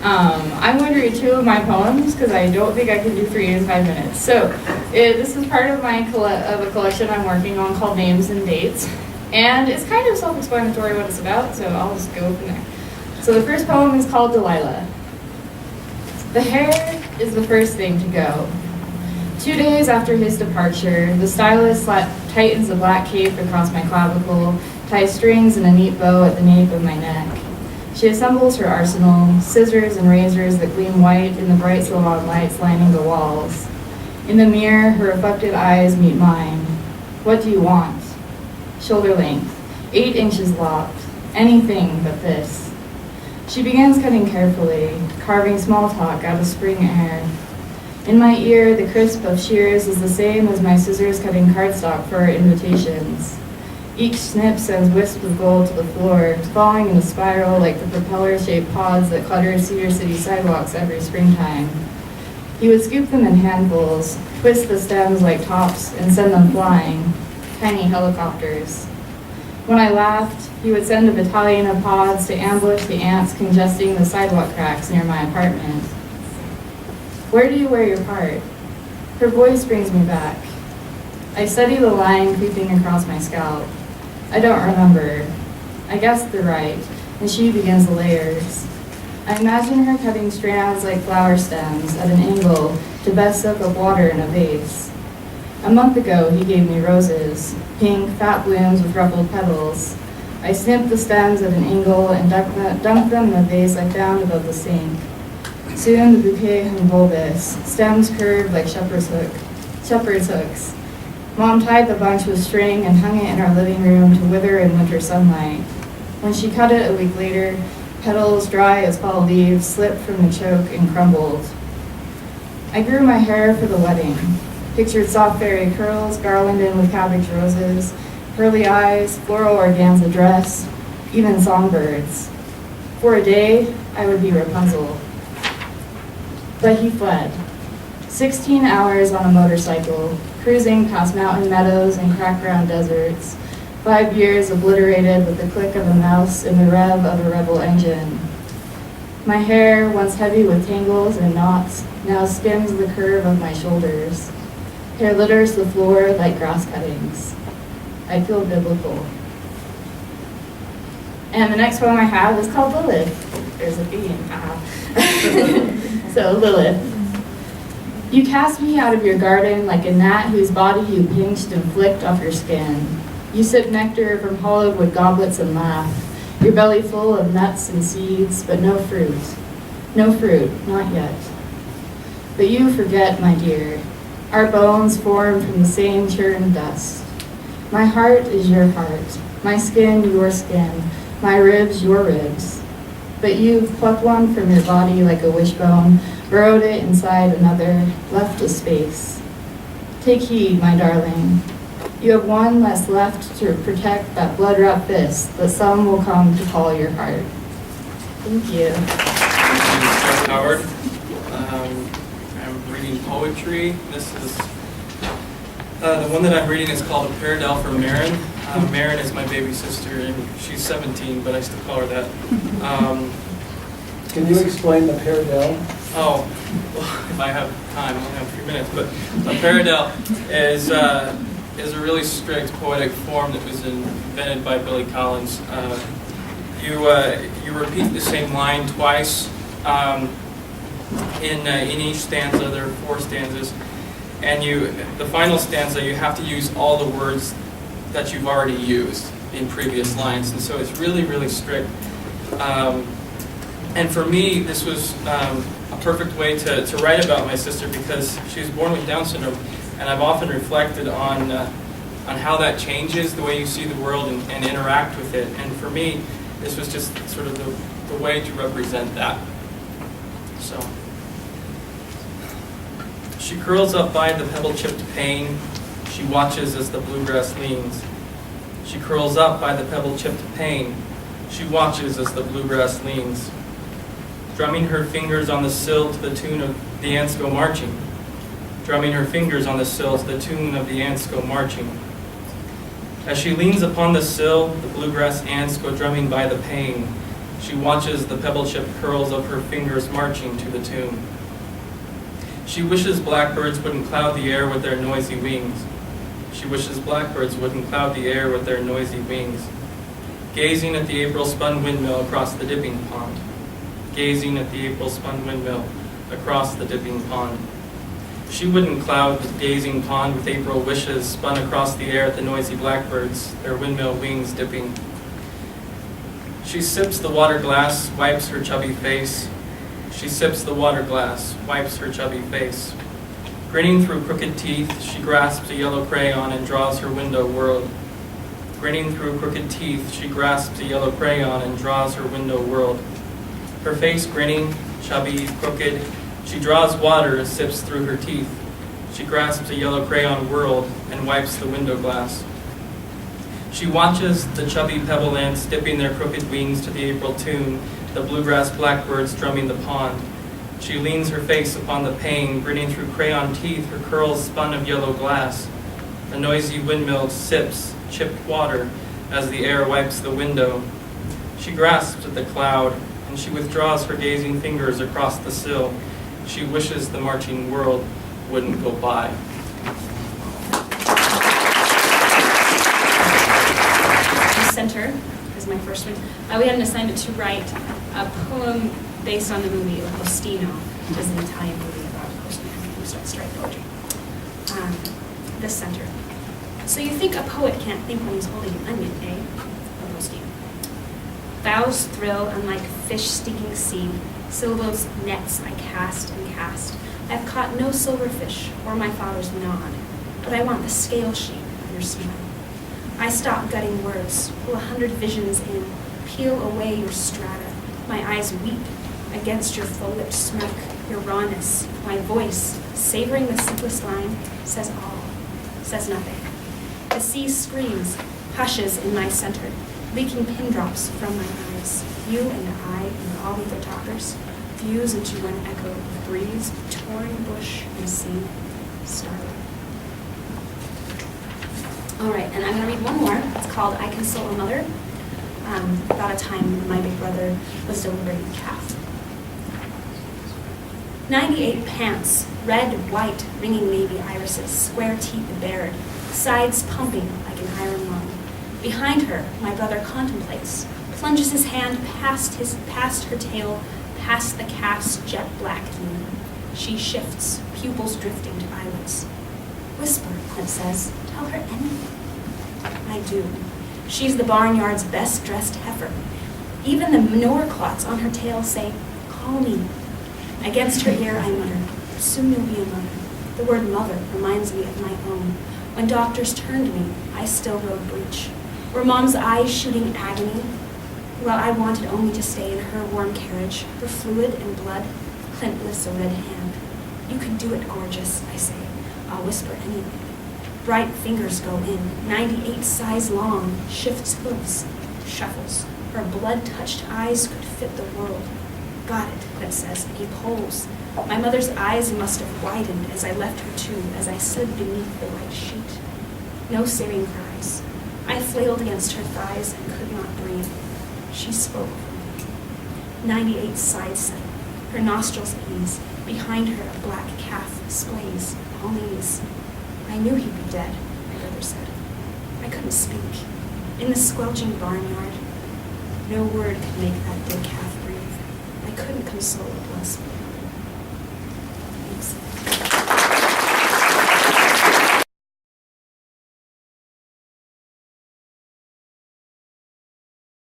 I'm going to read two of my poems because I don't think I can do 3 in 5 minutes. So this is part of a collection I'm working on called Names and Dates. And it's kind of self-explanatory what it's about, so I'll just go from there. So the first poem is called Delilah. The hair is the first thing to go. 2 days after his departure, the stylist tightens a black cape across my clavicle, ties strings in a neat bow at the nape of my neck. She assembles her arsenal, scissors and razors that gleam white in the bright salon lights lining the walls. In the mirror, her reflected eyes meet mine. What do you want? Shoulder length, 8 inches lopped, anything but this. She begins cutting carefully, carving small talk out of spring air. In my ear, the crisp of shears is the same as my scissors cutting cardstock for our invitations. Each snip sends wisps of gold to the floor, falling in a spiral like the propeller-shaped pods that clutter Cedar City sidewalks every springtime. He would scoop them in handfuls, twist the stems like tops, and send them flying, tiny helicopters. When I laughed, he would send a battalion of pods to ambush the ants congesting the sidewalk cracks near my apartment. Where do you wear your part? Her voice brings me back. I study the line creeping across my scalp. I don't remember. I guess they're right, and she begins the layers. I imagine her cutting strands like flower stems at an angle to best soak up water in a vase. A month ago, he gave me roses, pink, fat blooms with ruffled petals. I snipped the stems at an angle and dumped them in a vase I found above the sink. Soon the bouquet hung bulbous, stems curved like shepherd's hooks. Mom tied the bunch with string and hung it in our living room to wither in winter sunlight. When she cut it a week later, petals dry as fall leaves slipped from the choke and crumbled. I grew my hair for the wedding. Pictured soft fairy curls garlanded with cabbage roses, pearly eyes, floral organza dress, even songbirds. For a day, I would be Rapunzel. But he fled. 16 hours on a motorcycle, cruising past mountain meadows and crack-ground deserts. 5 years obliterated with the click of a mouse and the rev of a rebel engine. My hair, once heavy with tangles and knots, now skims the curve of my shoulders. Hair litters the floor like grass cuttings. I feel biblical. And the next poem I have is called Lilith. There's a B in So Lilith. You cast me out of your garden like a gnat whose body you pinched and flicked off your skin. You sip nectar from hollowed wood goblets and laugh, your belly full of nuts and seeds, but no fruit. No fruit, not yet. But you forget, my dear, our bones formed from the same churned dust. My heart is your heart, my skin your skin, my ribs your ribs. But you've plucked one from your body like a wishbone, burrowed it inside another, left a space. Take heed, my darling. You have one less left to protect that blood-wrapped fist that some will come to call your heart. Thank you. I'm Howard. I'm reading poetry. This is the one that I'm reading is called A Paradel for Marin. Marin is my baby sister, and she's 17, but I still call her that. Can you explain the paradel? Oh, well, if I have time, I only have a few minutes. But a paradel is a really strict poetic form that was invented by Billy Collins. You repeat the same line twice in each stanza. There are 4 stanzas, and the final stanza you have to use all the words that you've already used in previous lines, and so it's really, really strict. And for me, this was a perfect way to write about my sister because she was born with Down syndrome, and I've often reflected on how that changes the way you see the world and interact with it. And for me, this was just sort of the way to represent that. So, she curls up by the pebble-chipped pane. She watches as the bluegrass leans. She curls up by the pebble-chipped pane. She watches as the bluegrass leans. Drumming her fingers on the sill to the tune of The Ants Go Marching. Drumming her fingers on the sill to the tune of The Ants Go Marching. As she leans upon the sill, the bluegrass ants go drumming by the pane. She watches the pebble-chipped curls of her fingers marching to the tune. She wishes blackbirds wouldn't cloud the air with their noisy wings. She wishes blackbirds wouldn't cloud the air with their noisy wings. Gazing at the April-spun windmill across the dipping pond. Gazing at the April-spun windmill across the dipping pond. She wouldn't cloud the gazing pond with April wishes spun across the air at the noisy blackbirds, their windmill wings dipping. She sips the water glass, wipes her chubby face. She sips the water glass, wipes her chubby face. Grinning through crooked teeth, she grasps a yellow crayon and draws her window world. Grinning through crooked teeth, she grasps a yellow crayon and draws her window world. Her face grinning, chubby, crooked, she draws water, sips through her teeth. She grasps a yellow crayon world and wipes the window glass. She watches the chubby pebble ants dipping their crooked wings to the April tune, the bluegrass blackbirds drumming the pond. She leans her face upon the pane, grinning through crayon teeth, her curls spun of yellow glass. The noisy windmill sips chipped water as the air wipes the window. She grasps at the cloud, and she withdraws her gazing fingers across the sill. She wishes the marching world wouldn't go by. The center is my first one. We had an assignment to write a poem based on the movie Postino, which is an Italian movie about a postman who starts to write poetry. The center. So you think a poet can't think when he's holding an onion, eh? A Postino. Vows thrill unlike fish stinking sea. Syllables nets I cast and cast. I've caught no silverfish or my father's nod, but I want the scale sheet of your smile. I stop gutting words, pull 100 visions in, peel away your strata. My eyes weep against your full-lipped smirk, your rawness. My voice, savoring the simplest line, says all, says nothing. The sea screams, hushes in my center, leaking pin drops from my eyes. You and I and all the other talkers fuse into one echo of breeze, touring bush and sea, starlight. All right, and I'm going to read one more. It's called I Console a Mother, about a time when my big brother was delivering a calf. 98 pants, red, white, ringing navy irises, square teeth bared, sides pumping like an iron lung. Behind her, my brother contemplates, plunges his hand past her tail, past the calf's jet black knee. She shifts, pupils drifting to eyelids. Whisper, Clint says, tell her anything. I do. She's the barnyard's best dressed heifer. Even the manure clots on her tail say, call me. Against her ear I mutter, soon you'll be a mother. The word mother reminds me of my own. When doctors turned me, I still rode breech. Were mom's eyes shooting agony? Well, I wanted only to stay in her warm carriage, her fluid and blood. Clint lifts a red hand. You can do it, gorgeous, I say. I'll whisper anything. Bright fingers go in, 98 size long, shifts hooves, shuffles. Her blood-touched eyes could fit the world. Got it, Clint says, and he pulls. My mother's eyes must have widened as I left her too, as I slid beneath the white sheet. No searing cries. I flailed against her thighs and could not breathe. She spoke for me. 98 side settle, her nostrils ease. Behind her, a black calf splays, all knees. I knew he'd be dead, my brother said. I couldn't speak. In the squelching barnyard, no word could make that dead calf breathe. I couldn't console a blessed mother. Thanks.